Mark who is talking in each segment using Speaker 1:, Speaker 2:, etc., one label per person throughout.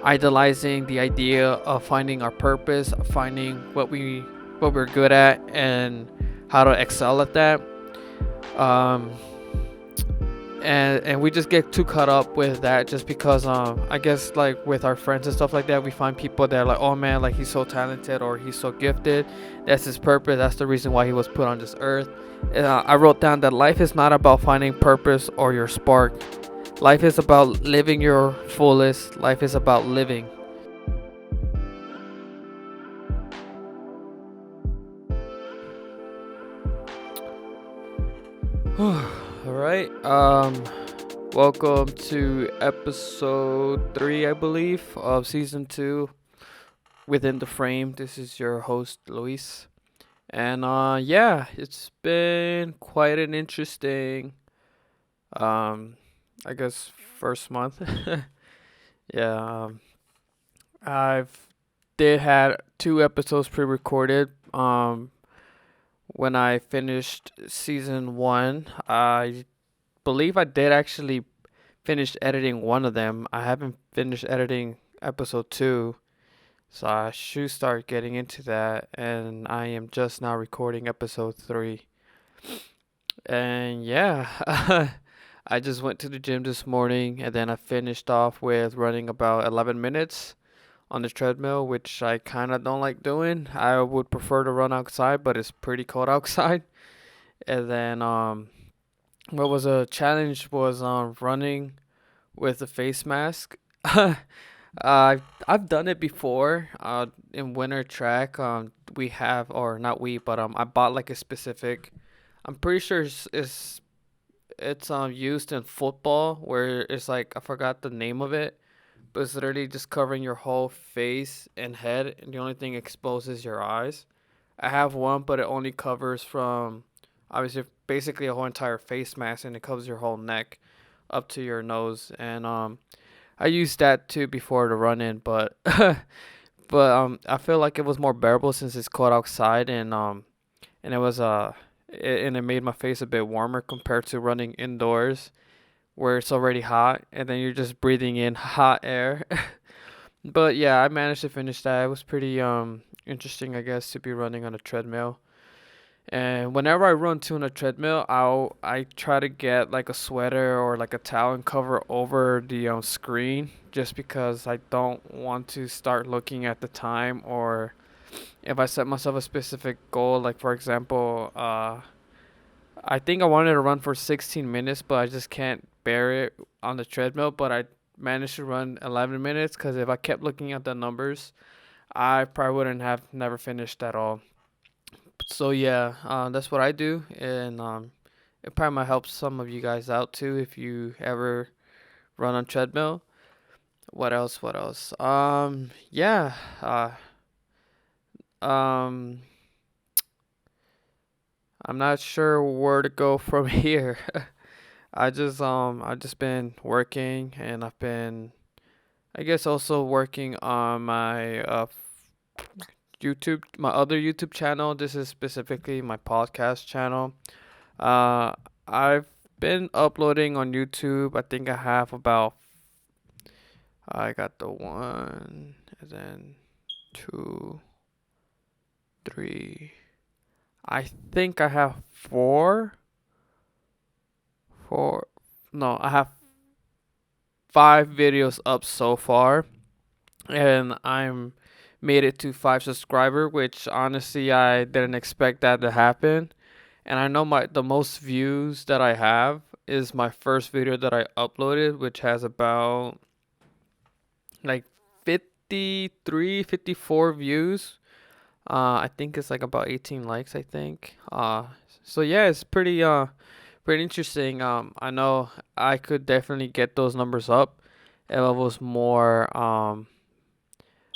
Speaker 1: idolizing the idea of finding our purpose, finding what we're good at, and how to excel at that. Um, and we just get too caught up with that just because I guess like with our friends and stuff like that, we find people that are like, oh man, like he's so talented or he's so gifted, that's his purpose, that's the reason why he was put on this earth. I wrote down that life is not about finding purpose or your spark. Life is about living your fullest. Life is about living. All right. Welcome to episode 3, I believe, of season 2 within the frame. This is your host Luis, and yeah, it's been quite an interesting, um, I guess first month. Yeah, I've did had 2 episodes pre-recorded. When I finished season 1, I believe I did actually finish editing one of them. I haven't finished editing episode 2, so I should start getting into that. And I am just now recording episode 3. And yeah, I just went to the gym this morning and then I finished off with running about 11 minutes on the treadmill, which I kind of don't like doing. I would prefer to run outside, but it's pretty cold outside. And then what was a challenge was running with a face mask. I've done it before. In winter track, we have, or not we, but I bought like a specific. I'm pretty sure it's used in football where it's like I forgot the name of it, but it's literally just covering your whole face and head, and the only thing exposes your eyes. I have one, but it only covers from obviously basically a whole entire face mask, and it covers your whole neck up to your nose. And I used that too before to run in, but I feel like it was more bearable since it's cold outside, and it was and it made my face a bit warmer compared to running indoors where it's already hot and then you're just breathing in hot air. But yeah, I managed to finish that. It was pretty interesting, I guess, to be running on a treadmill. And whenever I run too on a treadmill, I try to get like a sweater or like a towel and cover over the screen just because I don't want to start looking at the time, or if I set myself a specific goal, like for example, I think I wanted to run for 16 minutes, but I just can't bear it on the treadmill. But I managed to run 11 minutes because if I kept looking at the numbers, I probably wouldn't have never finished at all. So yeah, that's what I do, and it probably might help some of you guys out too if you ever run on treadmill. What else? What else? Yeah. Um, I'm not sure where to go from here. I just been working, and I've been, I guess, also working on my YouTube, my other YouTube channel. This is specifically my podcast channel. Uh, I've been uploading on YouTube. I think I have about, I got the one, and then two, three. I think I have four. No, I have 5 videos up so far, and I'm made it to 5 subscriber, which honestly I didn't expect that to happen. And I know the most views that I have is my first video that I uploaded, which has about like 53, 54 views. I think it's like about 18 likes, I think. So yeah, it's pretty interesting. I know I could definitely get those numbers up if I was more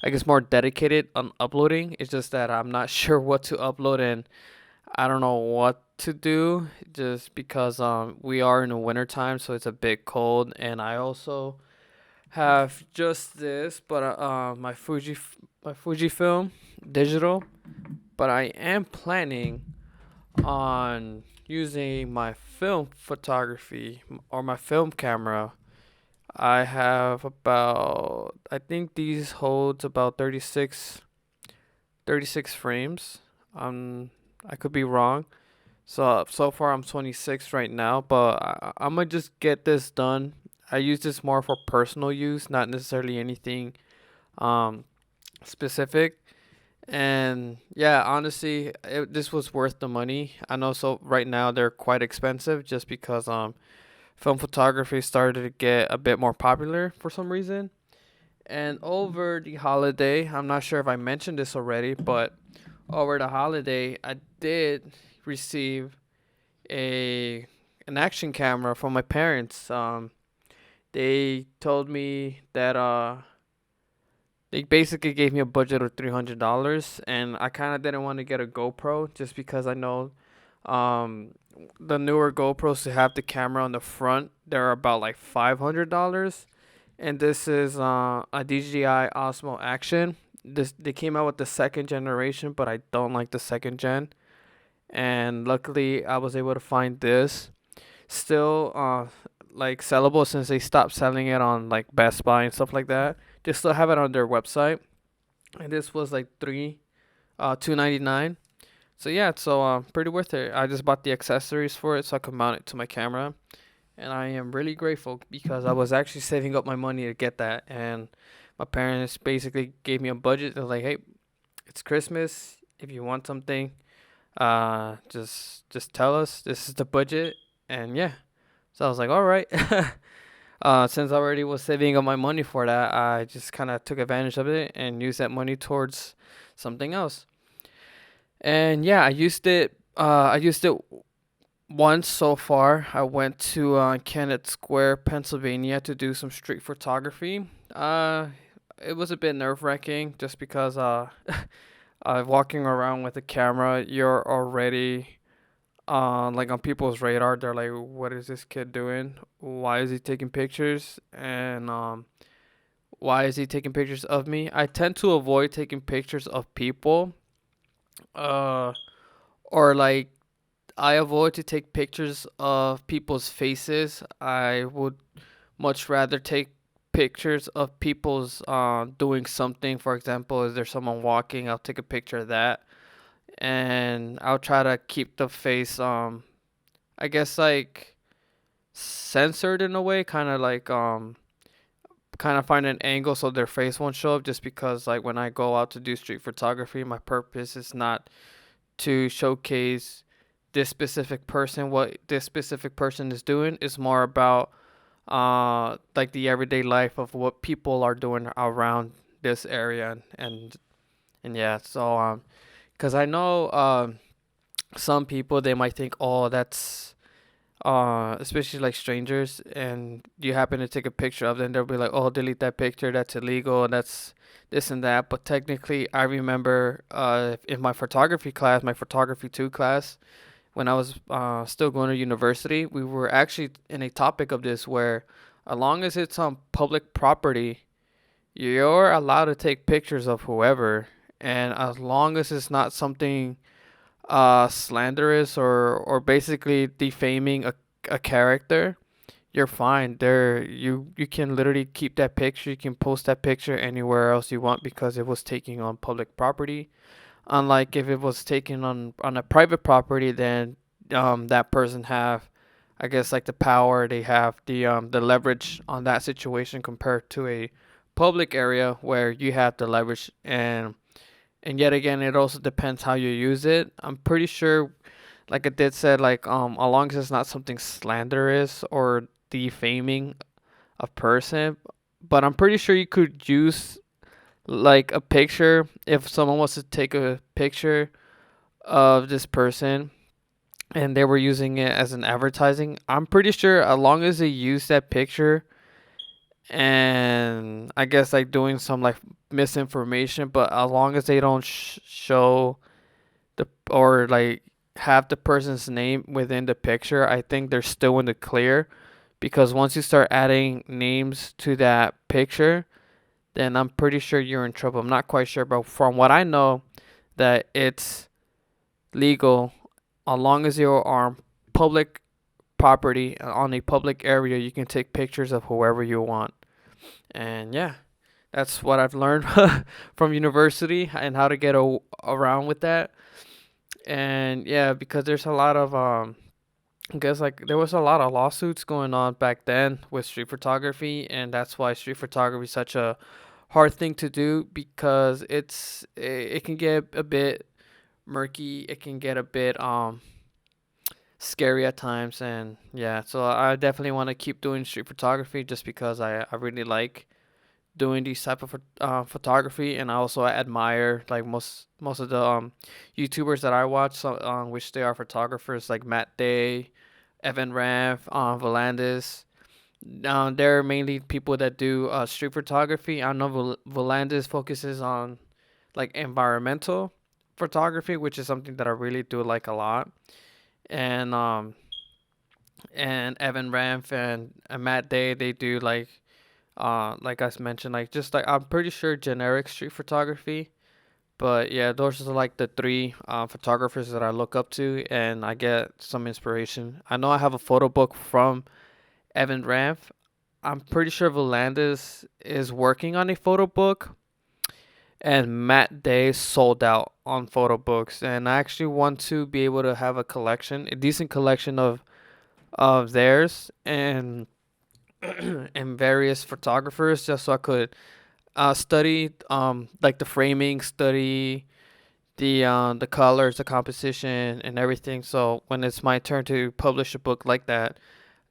Speaker 1: I guess more dedicated on uploading. It's just that I'm not sure what to upload, and I don't know what to do just because we are in the winter time, so it's a bit cold, and I also have just this, but my Fujifilm digital, but I am planning on using my film photography or my film camera I have about, I think these holds about 36 frames. I could be wrong. So far I'm 26 right now, but I'm gonna just get this done. I use this more for personal use, not necessarily anything um specific. And yeah, honestly, this was worth the money. I know, so right now they're quite expensive just because film photography started to get a bit more popular for some reason. And over the holiday, I'm not sure if I mentioned this already, but over the holiday, I did receive a an action camera from my parents. They told me that they basically gave me a budget of $300, and I kind of didn't want to get a GoPro just because I know um the newer GoPros to have the camera on the front, they're about like $500, and this is a DJI Osmo Action. This They came out with the second generation, but I don't like the second gen. And luckily, I was able to find this still like sellable since they stopped selling it on like Best Buy and stuff like that. They still have it on their website, and this was like 299. So yeah, so pretty worth it. I just bought the accessories for it so I could mount it to my camera, and I am really grateful because I was actually saving up my money to get that, and my parents basically gave me a budget. They're like, "Hey, it's Christmas. If you want something, just tell us. This is the budget." And yeah, so I was like, "All right." Since I already was saving up my money for that, I just kind of took advantage of it and used that money towards something else. And yeah, I used it. I used it once so far. I went to Kennett Square, Pennsylvania, to do some street photography. It was a bit nerve wracking just because walking around with a camera, you're already like on people's radar. They're like, "What is this kid doing? Why is he taking pictures?" And why is he taking pictures of me? I tend to avoid taking pictures of people. Uh, or like I avoid to take pictures of people's faces. I would much rather take pictures of people's doing something. For example, is there someone walking? I'll take a picture of that, and I'll try to keep the face I guess like censored in a way, kind of find an angle so their face won't show up, just because like when I go out to do street photography, my purpose is not to showcase this specific person, what this specific person is doing. Is more about like the everyday life of what people are doing around this area. And yeah, so because I know some people, they might think, oh, that's especially like strangers, and you happen to take a picture of them, they'll be like, oh, delete that picture, that's illegal, and that's this and that. But technically, I remember in my photography class, my photography 2 class, when I was still going to university, we were actually in a topic of this where, as long as it's on public property, you're allowed to take pictures of whoever, and as long as it's not something slanderous or basically defaming a character, you're fine. You can literally keep that picture. You can post that picture anywhere else you want because it was taken on public property. Unlike if it was taken on a private property, then that person have, I guess, like the power, they have the leverage on that situation compared to a public area where you have the leverage. And yet again, it also depends how you use it. I'm pretty sure, like I did said, like as long as it's not something slanderous or defaming a person, but I'm pretty sure you could use like a picture if someone wants to take a picture of this person and they were using it as an advertising. I'm pretty sure as long as they use that picture and I guess like doing some like misinformation, but as long as they don't show the or like have the person's name within the picture, I think they're still in the clear. Because once you start adding names to that picture, then I'm pretty sure you're in trouble. I'm not quite sure, but from what I know, that it's legal as long as you're on public property on a public area, you can take pictures of whoever you want. And yeah, that's what I've learned from university and how to get around with that. And yeah, because there's a lot of I guess like there was a lot of lawsuits going on back then with street photography, and that's why street photography is such a hard thing to do because it can get a bit murky. It can get a bit scary at times, and yeah, so I definitely want to keep doing street photography just because I really like doing these type of photography, and I also admire like most of the YouTubers that I watch, so, which they are photographers like Matt Day, Evan Raff, Volandis. They're mainly people that do street photography. I know Volandis focuses on like environmental photography, which is something that I really do like a lot. And Evan Raff and Matt Day, they do like I mentioned, like just like I'm pretty sure generic street photography. But yeah, those are like the three photographers that I look up to, and I get some inspiration. I know I have a photo book from Evan Raff. I'm pretty sure Volandis is working on a photo book, and Matt Day sold out on photo books. And I actually want to be able to have a collection, a decent collection of theirs, and various photographers, just so I could study like the framing, study the colors, the composition, and everything. So when it's my turn to publish a book like that,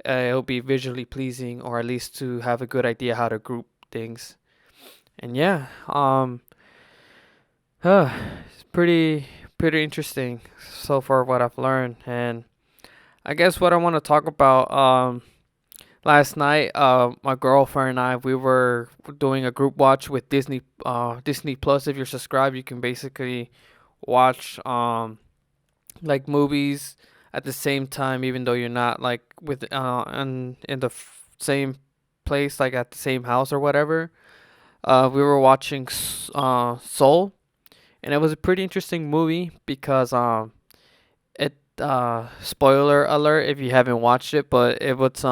Speaker 1: it'll be visually pleasing, or at least to have a good idea how to group things. And yeah, it's pretty interesting so far what I've learned. And I guess what I want to talk about last night, my girlfriend and I, we were doing a group watch with Disney Plus. If you're subscribed, you can basically watch like movies at the same time, even though you're not like with in the same place, like at the same house or whatever. We were watching Soul, and it was a pretty interesting movie because it spoiler alert if you haven't watched it, but it was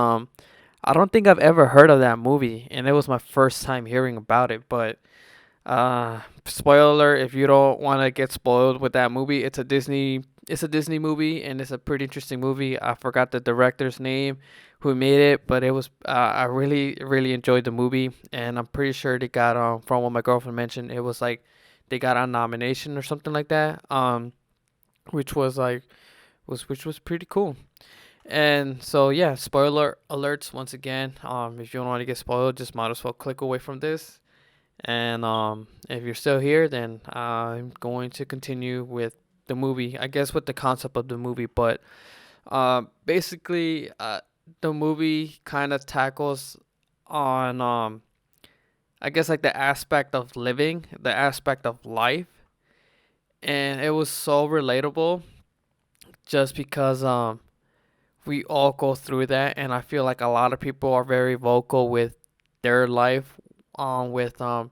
Speaker 1: I don't think I've ever heard of that movie, and it was my first time hearing about it. But spoiler, if you don't want to get spoiled with that movie, it's a Disney movie, and it's a pretty interesting movie. I forgot the director's name who made it, but it was I really enjoyed the movie, and I'm pretty sure they got from what my girlfriend mentioned, it was like they got a nomination or something like that. Which was which was pretty cool. And so yeah, spoiler alerts once again. If you don't want to get spoiled, just might as well click away from this. And if you're still here, then I'm going to continue with the movie. I guess with the concept of the movie, but basically, the movie kind of tackles on I guess like the aspect of living, the aspect of life, and it was so relatable just because we all go through that, and I feel like a lot of people are very vocal with their life with I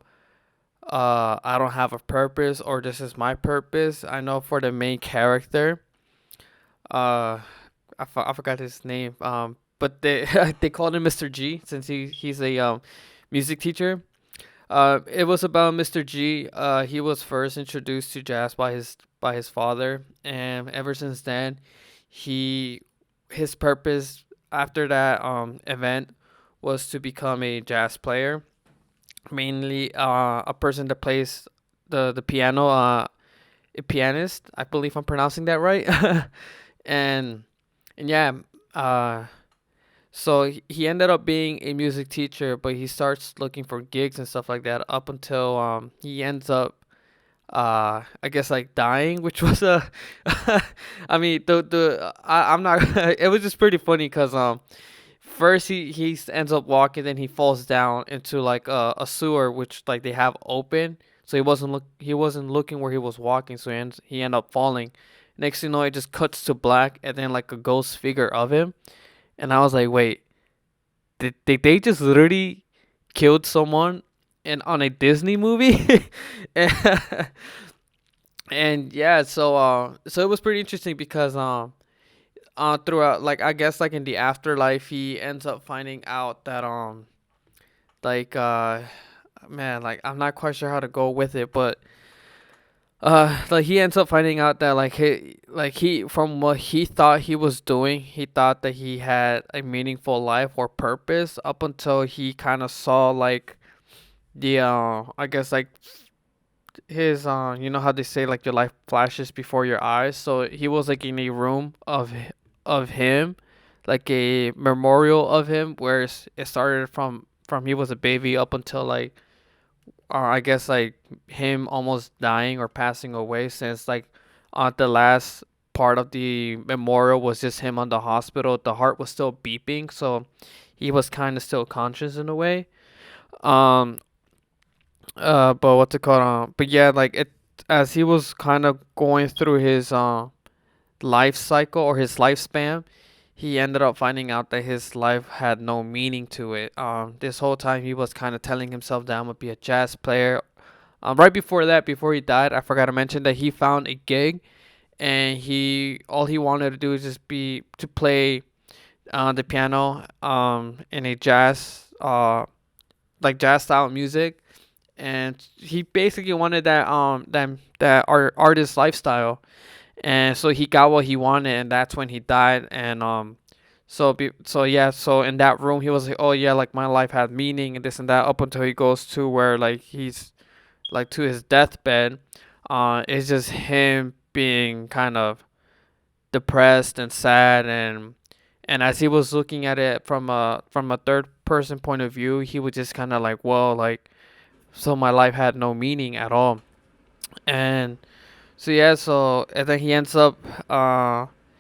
Speaker 1: don't have a purpose, or this is my purpose. I know for the main character, uh I forgot his name, but they they called him Mr. G since he's a music teacher. It was about Mr. G. He was first introduced to jazz by his father, and ever since then, he his purpose after that event was to become a jazz player, mainly a person that plays the piano, a pianist. I believe I'm pronouncing that right, and and yeah, uh, so he ended up being a music teacher, but he starts looking for gigs and stuff like that up until he ends up I guess like dying, which was a I mean I'm not it was just pretty funny cuz first he ends up walking, then he falls down into like a sewer which like they have open, so he wasn't looking where he was walking, so he ended up falling. Next thing you know, it just cuts to black, and then like a ghost figure of him, and I was like, wait, did they just literally killed someone in on a Disney movie? and, and yeah, so it was pretty interesting because throughout, like, I guess, like, in the afterlife, he ends up finding out that like man, like, I'm not quite sure how to go with it, but like, he ends up finding out that, like, he from what he thought he was doing, he thought that he had a meaningful life or purpose up until he kind of saw, like, the I guess, like, his you know how they say, like, your life flashes before your eyes. So he was, like, in a room of him, like a memorial of him, where it started from he was a baby up until, like, I guess, like, him almost dying or passing away, since, like, on the last part of the memorial was just him on the hospital. The heart was still beeping, so he was kind of still conscious in a way. Um, but what's it called? But yeah, like, it, as he was kind of going through his life cycle or his lifespan, he ended up finding out that his life had no meaning to it. This whole time he was kind of telling himself that I'm gonna be a jazz player. Right before that, before he died, I forgot to mention that he found a gig, and he all he wanted to do is just be to play the piano in a jazz like jazz style music, and he basically wanted that artist lifestyle, and so he got what he wanted, and that's when he died. And so yeah, so in that room he was like, oh yeah, like, my life had meaning and this and that, up until he goes to where, like, he's like to his deathbed. It's just him being kind of depressed and sad, and as he was looking at it from a third person point of view, he was just kind of like, well, like, so my life had no meaning at all. And so yeah, so and then he ends up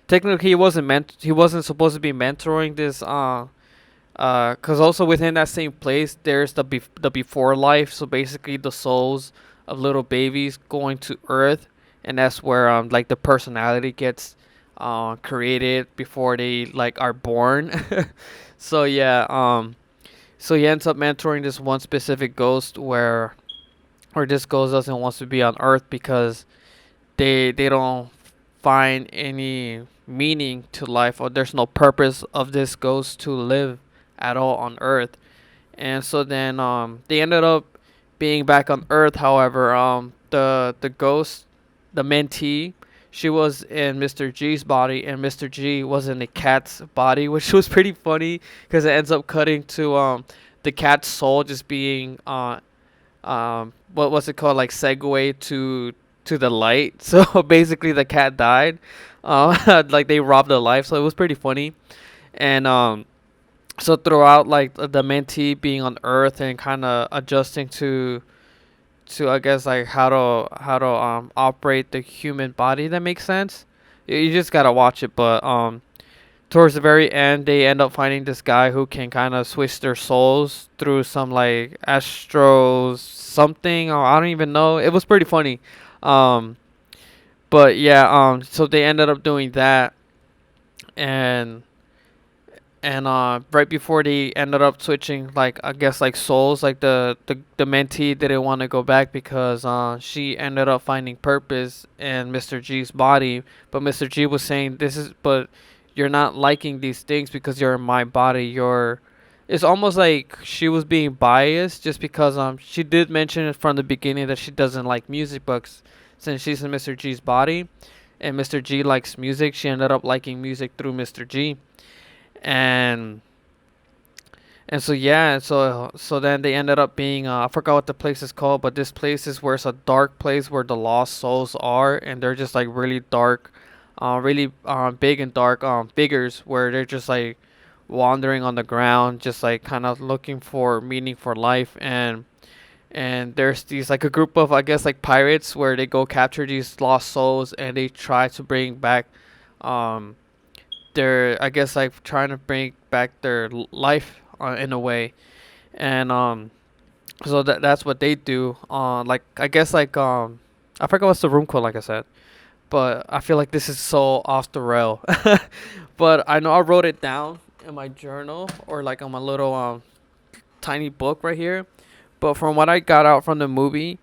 Speaker 1: technically he wasn't supposed to be mentoring this cuz also within that same place there's the before life, so basically the souls of little babies going to earth, and that's where like the personality gets created before they, like, are born. So yeah, so he ends up mentoring this one specific ghost where this ghost doesn't want to be on earth because they don't find any meaning to life, or there's no purpose of this ghost to live at all on earth. And so then they ended up being back on earth. However, the ghost, the mentee, she was in Mr. G's body, and Mr. G was in the cat's body, which was pretty funny because it ends up cutting to the cat's soul just being what was it called, like, segue to the light. So basically the cat died, like, they robbed her life, so it was pretty funny. And so throughout, like, the mentee being on earth and kind of adjusting to I guess, like, how to operate the human body, that makes sense. You just gotta watch it. But towards the very end, they end up finding this guy who can kind of switch their souls through some, like, astro something, or I don't even know. It was pretty funny. Um, but yeah, so they ended up doing that, and right before they ended up switching, like, I guess, like, souls, like, the mentee didn't want to go back because she ended up finding purpose in Mr. G's body, but Mr. G was saying, but you're not liking these things because you're in my body. It's almost like she was being biased, just because she did mention it from the beginning that she doesn't like music, but since she's in Mr. G's body and Mr. G likes music, she ended up liking music through Mr. G. and and so yeah, so then they ended up being I forgot what the place is called, but this place is where it's a dark place where the lost souls are, and they're just, like, really dark, really big and dark figures, where they're just, like, wandering on the ground, just, like, kind of looking for meaning for life. And there's these, like, a group of, I guess, like, pirates, where they go capture these lost souls, and they try to bring back um their, I guess, like, trying to bring back their life in a way. And so that's what they do. Like, I guess, like, I forgot what's the room called, like I said, but I feel like this is so off the rail. But I know I wrote it down in my journal, or, like, on my little tiny book right here. But from what I got out from the movie,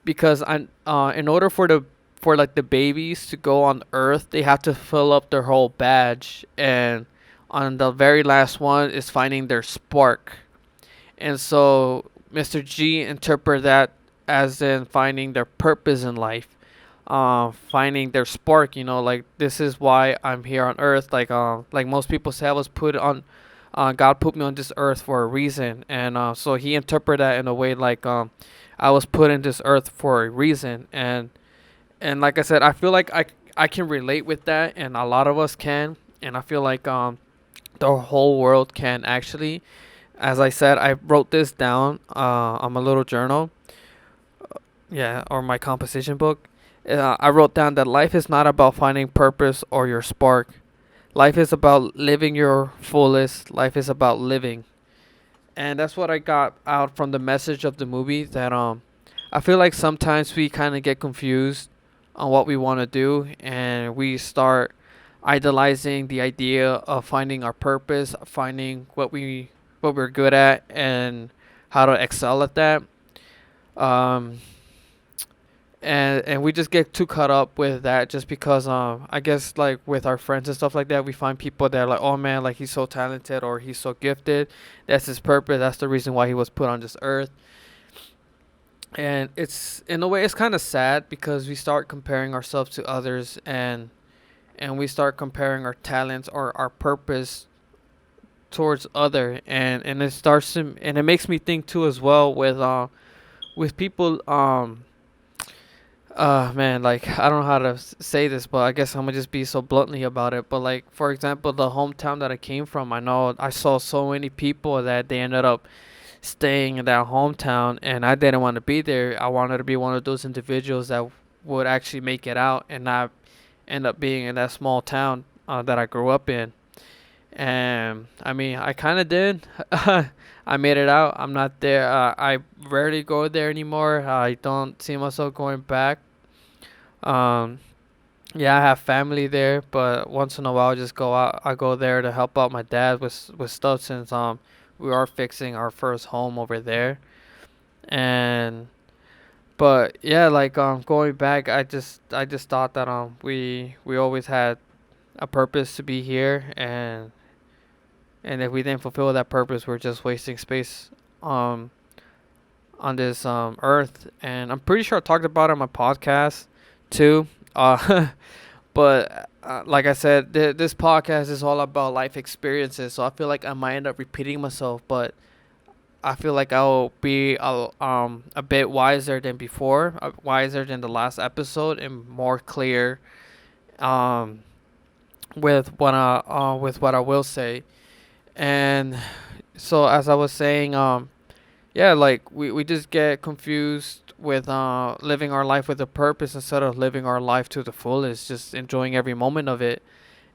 Speaker 1: because I in order for for like the babies to go on Earth, they have to fill up their whole badge, and on the very last one is finding their spark. And so Mr. G interpret that as in finding their purpose in life, finding their spark. You know, like this is why I'm here on Earth. Like most people say, I was put on. God put me on this earth for a reason, and so he interpreted that in a way like I was put in this earth for a reason, and like I said, I feel like I can relate with that, and a lot of us can, and I feel like the whole world can actually. As I said, I wrote this down on my little journal, yeah, or my composition book. I wrote down that life is not about finding purpose or your spark. Life is about living your fullest. Life is about living. And that's what I got out from the message of the movie, that I feel like sometimes we kind of get confused on what we want to do, and we start idolizing the idea of finding our purpose, finding what we're good at, and how to excel at that. Um, and we just get too caught up with that, just because I guess like with our friends and stuff like that, we find people that are like, oh man, like he's so talented or he's so gifted, that's his purpose, that's the reason why he was put on this earth. And it's, in a way, it's kind of sad, because we start comparing ourselves to others, and we start comparing our talents or our purpose towards other, and it starts to, and it makes me think too as well with people, man, like I don't know how to say this, but I guess I'm gonna just be so bluntly about it. But like, for example, the hometown that I came from, I know I saw so many people that they ended up staying in that hometown, and I didn't want to be there. I wanted to be one of those individuals that would actually make it out and not end up being in that small town that I grew up in. And I mean, I kind of did. I made it out. I'm not there. I rarely go there anymore. I don't see myself going back. Um, yeah, I have family there, but once in a while, I just go out. I go there to help out my dad with stuff, since we are fixing our first home over there. And but yeah, like going back, I just thought that we always had a purpose to be here, and if we didn't fulfill that purpose, we're just wasting space um on this earth. And I'm pretty sure I talked about it on my podcast too. But like I said, this podcast is all about life experiences, so I feel like I might end up repeating myself, but I feel like I'll be a bit wiser than before, wiser than the last episode, and more clear um with what I will say. And so, as I was saying, yeah, like we just get confused with living our life with a purpose instead of living our life to the fullest, just enjoying every moment of it.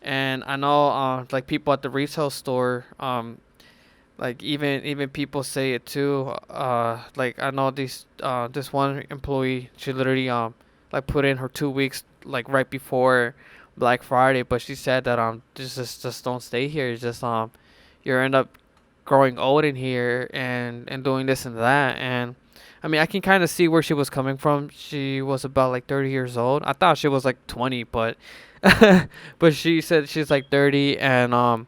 Speaker 1: And I know like people at the retail store, like even people say it too. Like I know this one employee, she literally like put in her 2 weeks like right before Black Friday, but she said that just don't stay here. Just you end up growing old in here, and doing this and that. And I mean, I can kind of see where she was coming from. She was about like 30 years old. I thought she was like 20, but but she said she's like 30, and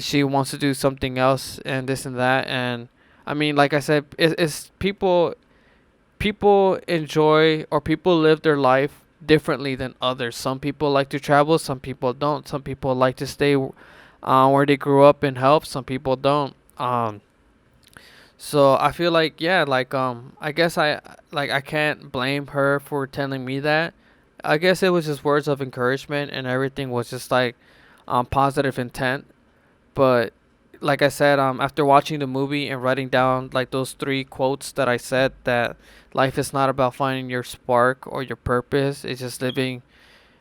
Speaker 1: she wants to do something else and this and that. And I mean, like I said, it's people enjoy, or people live their life differently than others. Some people like to travel, some people don't. Some people like to stay where they grew up and help. Some people don't. So I feel like, yeah, like I guess I can't blame her for telling me that. I guess it was just words of encouragement, and everything was just like positive intent. But like I said, after watching the movie and writing down like those three quotes that I said, that life is not about finding your spark or your purpose. It's just living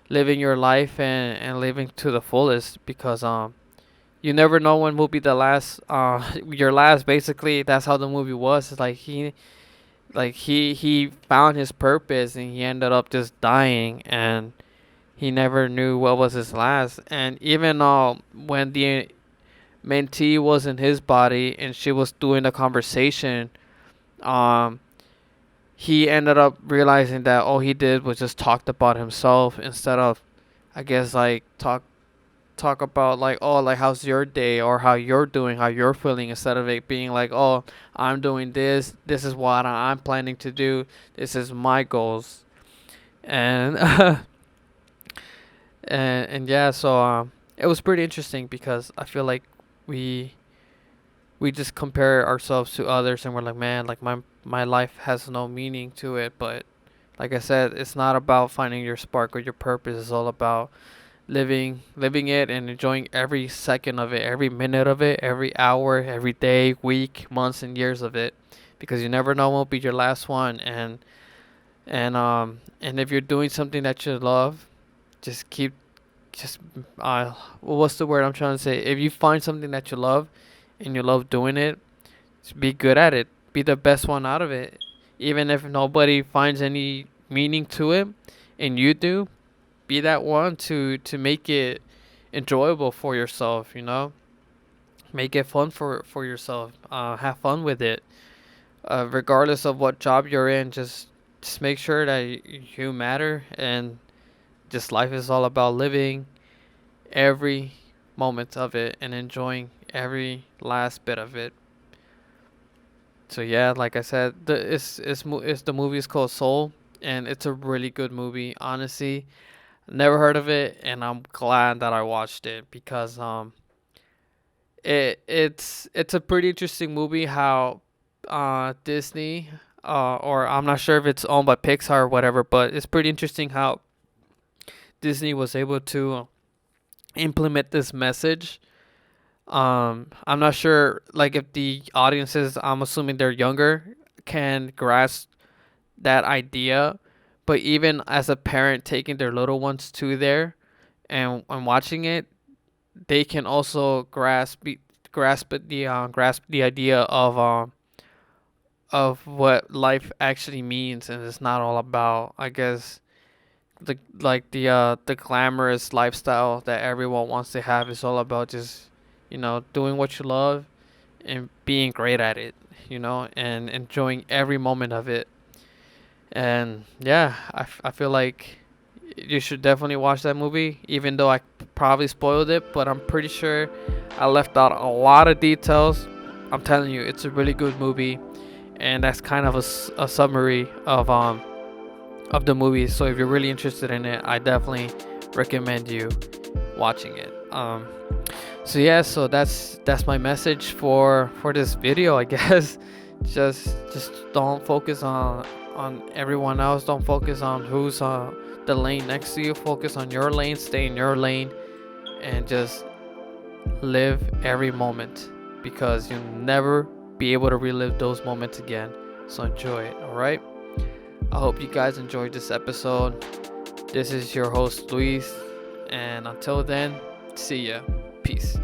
Speaker 1: your life, and living to the fullest, because you never know when will be the last your last. Basically, that's how the movie was. It's like he found his purpose, and he ended up just dying, and he never knew what was his last. And even when the mentee was in his body and she was doing the conversation, um he ended up realizing that all he did was just talked about himself instead of, I guess, like talk about like, oh, like how's your day or how you're doing, how you're feeling, instead of it being like, oh, I'm doing this, this is what I'm planning to do, this is my goals. And and yeah, so it was pretty interesting because I feel like we we just compare ourselves to others and we're like, man, like my life has no meaning to it. But like I said, it's not about finding your spark or your purpose. It's all about living it and enjoying every second of it, every minute of it, every hour, every day, week, months, and years of it, because you never know what will be your last one. And if you're doing something that you love, just keep just what's the word I'm trying to say? If you find something that you love and you love doing it, just be good at it. Be the best one out of it. Even if nobody finds any meaning to it and you do, be that one to make it enjoyable for yourself, you know? Make it fun for yourself. Have fun with it. Regardless of what job you're in, just make sure that you matter, and just life is all about living every moment of it and enjoying every last bit of it. So yeah, like I said, the movie is called Soul, and it's a really good movie. Honestly, never heard of it, and I'm glad that I watched it because it's a pretty interesting movie how Disney or I'm not sure if it's owned by Pixar or whatever, but it's pretty interesting how Disney was able to implement this message. I'm not sure, like, if the audiences, I'm assuming they're younger, can grasp that idea, but even as a parent taking their little ones to there and watching it, they can also grasp the idea of what life actually means, and it's not all about, I guess, the glamorous lifestyle that everyone wants to have. It's all about just, doing what you love and being great at it, and enjoying every moment of it. And yeah, I feel like you should definitely watch that movie, even though I probably spoiled it, but I'm pretty sure I left out a lot of details. I'm telling you, it's a really good movie, and that's kind of a summary of the movie. So if you're really interested in it, I definitely recommend you watching it. So yeah, so that's my message for this video, I guess. just don't focus on everyone else. Don't focus on who's the lane next to you. Focus on your lane, stay in your lane, and just live every moment, because you'll never be able to relive those moments again. So enjoy it. All right, I hope you guys enjoyed this episode. This is your host, Luis, and until then, see ya. Peace.